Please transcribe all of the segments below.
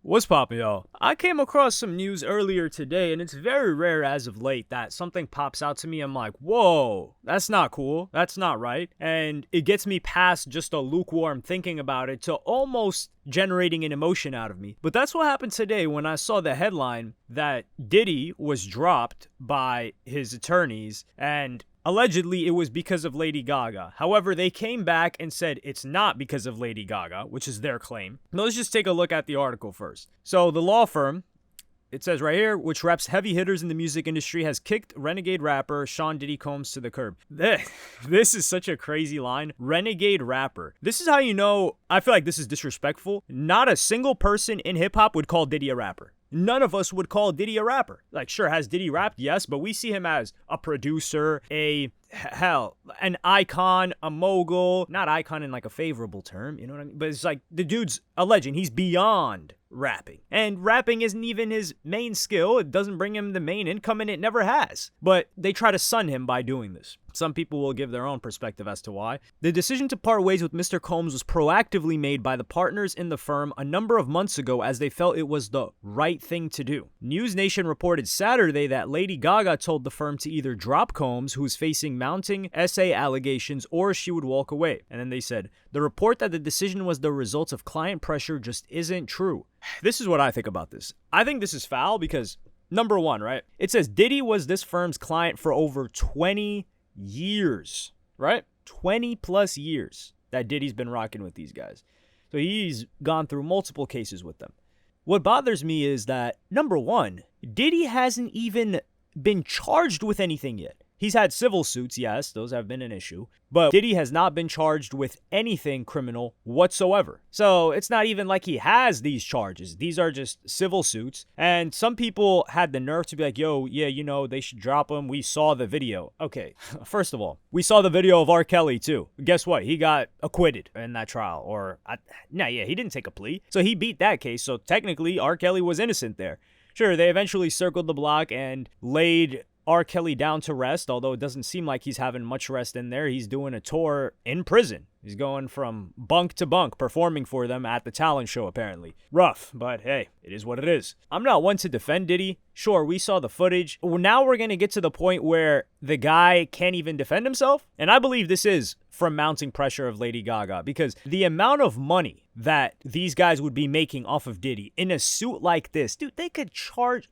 What's poppin', yo? I came across some news earlier today, and it's very rare as of late that something pops out to me. I'm like, whoa, that's not cool. That's not right. And it gets me past just a lukewarm thinking about it to almost generating an emotion out of me. But that's what happened today when I saw the headline that Diddy was dropped by his attorneys, and allegedly, it was because of Lady Gaga. However, they came back and said it's not because of Lady Gaga, which is their claim. Now, let's just take a look at the article first. So, the law firm, it says right here, which reps heavy hitters in the music industry, has kicked renegade rapper Sean Diddy Combs to the curb. This is such a crazy line. Renegade rapper. This is how you know, I feel like this is disrespectful. Not a single person in hip-hop would call Diddy a rapper. None of us would call Diddy a rapper. Like, sure, has Diddy rapped? Yes, but we see him as a producer, an icon, a mogul. Not icon in like a favorable term, you know what I mean? But it's like the dude's a legend. He's beyond rapping. And rapping isn't even his main skill. It doesn't bring him the main income, and it never has. But they try to sun him by doing this. Some people will give their own perspective as to why. The decision to part ways with Mr. Combs was proactively made by the partners in the firm a number of months ago as they felt it was the right thing to do. News Nation reported Saturday that Lady Gaga told the firm to either drop Combs, who is facing mounting SA allegations, or she would walk away. And then they said, the report that the decision was the result of client pressure just isn't true. This is what I think about this. I think this is foul because, number one, right? It says Diddy was this firm's client for over 20 years, right? 20 plus years that Diddy's been rocking with these guys. So he's gone through multiple cases with them. What bothers me is that, number one, Diddy hasn't even been charged with anything yet. He's had civil suits, yes, those have been an issue, but Diddy has not been charged with anything criminal whatsoever. So it's not even like he has these charges. These are just civil suits. And some people had the nerve to be like, yo, yeah, you know, they should drop him. We saw the video. Okay, first of all, we saw the video of R. Kelly too. Guess what? He got acquitted in that trial. He didn't take a plea. So he beat that case. So technically, R. Kelly was innocent there. Sure, they eventually circled the block and laid R. Kelly down to rest, although it doesn't seem like he's having much rest in there. He's doing a tour in prison. He's going from bunk to bunk, performing for them at the talent show, apparently. Rough, but hey, it is what it is. I'm not one to defend Diddy. Sure, we saw the footage. Now we're going to get to the point where the guy can't even defend himself. And I believe this is from mounting pressure of Lady Gaga, because the amount of money that these guys would be making off of Diddy in a suit like this, dude,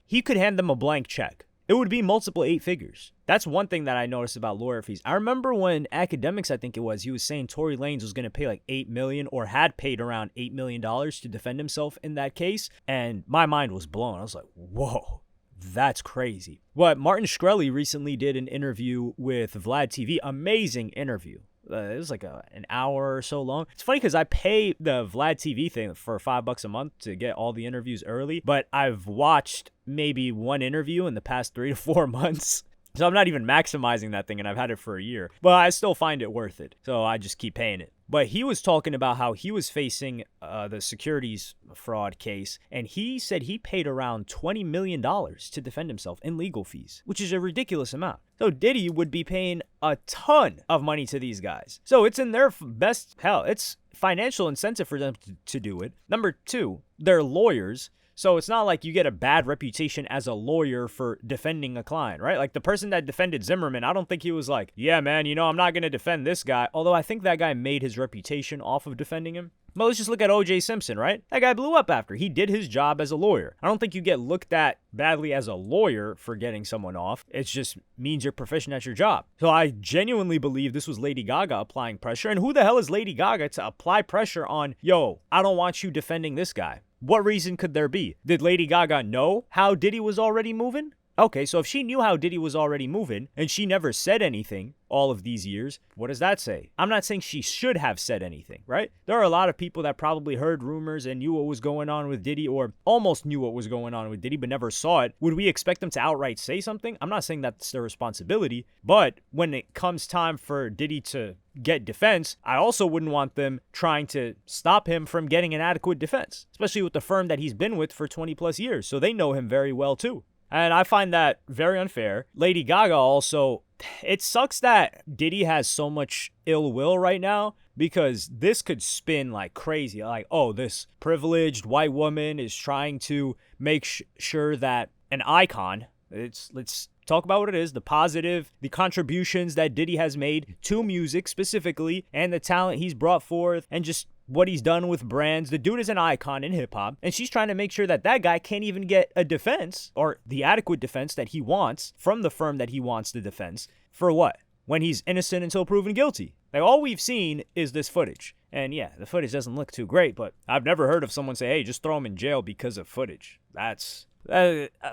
he could hand them a blank check. It would be multiple 8 figures. That's one thing that I noticed about lawyer fees. I remember when Academics, I think it was, he was saying Tory Lanez was going to pay like $8 million or had paid around $8 million to defend himself in that case. And my mind was blown. I was like, whoa, that's crazy. But Martin Shkreli recently did an interview with Vlad TV. Amazing interview. It was like an hour or so long. It's funny because I pay the Vlad TV thing for $5 a month to get all the interviews early, but I've watched maybe one interview in the past 3 to 4 months. So I'm not even maximizing that thing, and I've had it for a year. But I still find it worth it, so I just keep paying it. But he was talking about how he was facing the securities fraud case, and he said he paid around $20 million to defend himself in legal fees, which is a ridiculous amount. So Diddy would be paying a ton of money to these guys. So it's in their it's financial incentive for them to do it. Number two, they're lawyers. So it's not like you get a bad reputation as a lawyer for defending a client, right? Like the person that defended Zimmerman, I don't think he was like, yeah, man, I'm not going to defend this guy. Although I think that guy made his reputation off of defending him. But let's just look at O.J. Simpson, right? That guy blew up after. He did his job as a lawyer. I don't think you get looked at badly as a lawyer for getting someone off. It just means you're proficient at your job. So I genuinely believe this was Lady Gaga applying pressure. And who the hell is Lady Gaga to apply pressure on, yo, I don't want you defending this guy? What reason could there be? Did Lady Gaga know how Diddy was already moving? Okay, so if she knew how Diddy was already moving and she never said anything all of these years, what does that say? I'm not saying she should have said anything, right? There are a lot of people that probably heard rumors and knew what was going on with Diddy, or almost knew what was going on with Diddy but never saw it. Would we expect them to outright say something? I'm not saying that's their responsibility, but when it comes time for Diddy to get defense, I also wouldn't want them trying to stop him from getting an adequate defense, especially with the firm that he's been with for 20 plus years. So they know him very well too. And I find that very unfair. Lady Gaga also, it sucks that Diddy has so much ill will right now because this could spin like crazy. Like, oh, this privileged white woman is trying to make sure that an icon, let's talk about what it is, the positive, the contributions that Diddy has made to music specifically, and the talent he's brought forth, and just what he's done with brands. The dude is an icon in hip-hop, and she's trying to make sure that that guy can't even get a defense, or the adequate defense that he wants from the firm that he wants the defense. For what? When he's innocent until proven guilty. Like, all we've seen is this footage. And yeah, the footage doesn't look too great, but I've never heard of someone say, hey, just throw him in jail because of footage. That's...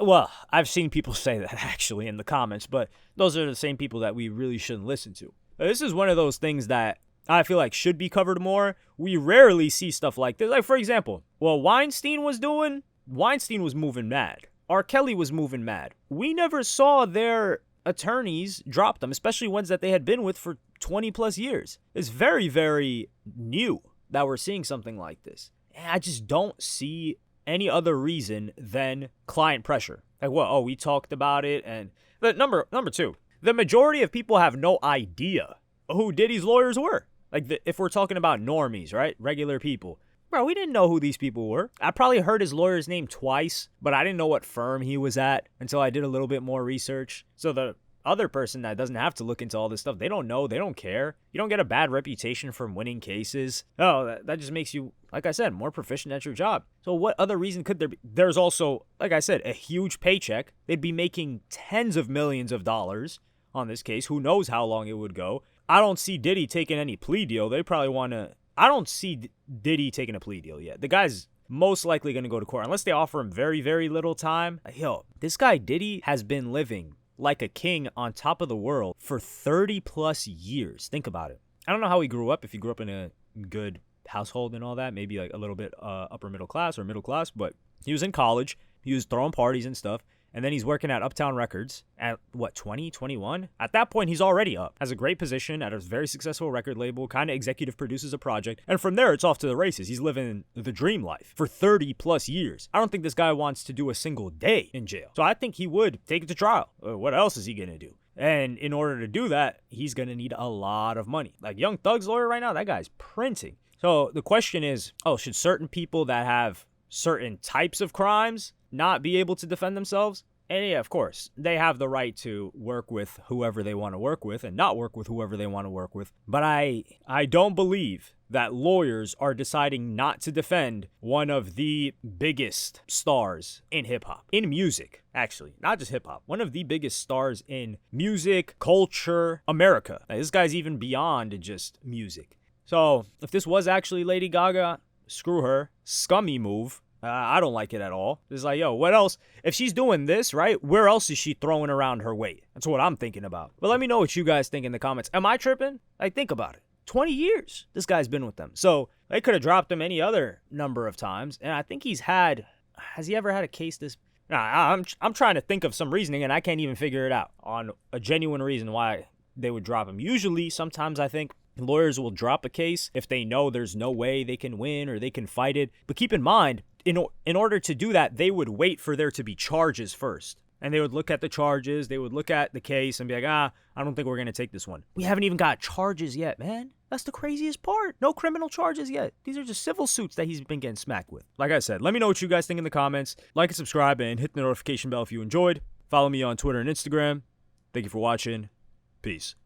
well, I've seen people say that actually in the comments, but those are the same people that we really shouldn't listen to. This is one of those things that I feel like should be covered more. We rarely see stuff like this. Like, for example, Weinstein was moving mad. R. Kelly was moving mad. We never saw their attorneys drop them, especially ones that they had been with for 20 plus years. It's very, very new that we're seeing something like this. And I just don't see any other reason than client pressure. Like, what? Oh, we talked about it. And the number two, the majority of people have no idea who Diddy's lawyers were. Like, if we're talking about normies, right? Regular people. Bro, we didn't know who these people were. I probably heard his lawyer's name twice, but I didn't know what firm he was at until I did a little bit more research. So the other person that doesn't have to look into all this stuff, they don't know, they don't care. You don't get a bad reputation from winning cases. Oh, that just makes you, like I said, more proficient at your job. So what other reason could there be? There's also, like I said, a huge paycheck. They'd be making tens of millions of dollars on this case. Who knows how long it would go. I don't see Diddy taking any plea deal. They probably want to... I don't see Diddy taking a plea deal yet. The guy's most likely going to go to court unless they offer him very, very little time. Yo, this guy Diddy has been living like a king on top of the world for 30 plus years. Think about it. I don't know how he grew up, if he grew up in a good household and all that, maybe like a little bit upper middle class or middle class, but he was in college. He was throwing parties and stuff. And then he's working at Uptown Records at, 20, 21? At that point, he's already up. Has a great position at a very successful record label, kind of executive produces a project. And from there, it's off to the races. He's living the dream life for 30 plus years. I don't think this guy wants to do a single day in jail. So I think he would take it to trial. What else is he going to do? And in order to do that, he's going to need a lot of money. Like Young Thug's lawyer right now, that guy's printing. So the question is, should certain people that have certain types of crimes not be able to defend themselves? And yeah, of course, they have the right to work with whoever they want to work with and not work with whoever they want to work with. But I don't believe that lawyers are deciding not to defend one of the biggest stars in hip-hop. In music, actually. Not just hip-hop. One of the biggest stars in music, culture, America. Like, this guy's even beyond just music. So, if this was actually Lady Gaga, screw her. Scummy move. I don't like it at all. It's like, yo, what else? If she's doing this, right, where else is she throwing around her weight? That's what I'm thinking about. But let me know what you guys think in the comments. Am I tripping? Like, think about it. 20 years this guy's been with them. So they could have dropped him any other number of times. And I think has he ever had a case this? Nah, I'm trying to think of some reasoning and I can't even figure it out on a genuine reason why they would drop him. Usually, sometimes I think lawyers will drop a case if they know there's no way they can win or they can fight it. But keep in mind, in order to do that, they would wait for there to be charges first. And they would look at the charges, they would look at the case and be like, I don't think we're going to take this one. We haven't even got charges yet, man. That's the craziest part. No criminal charges yet. These are just civil suits that he's been getting smacked with. Like I said, let me know what you guys think in the comments. Like and subscribe and hit the notification bell if you enjoyed. Follow me on Twitter and Instagram. Thank you for watching. Peace.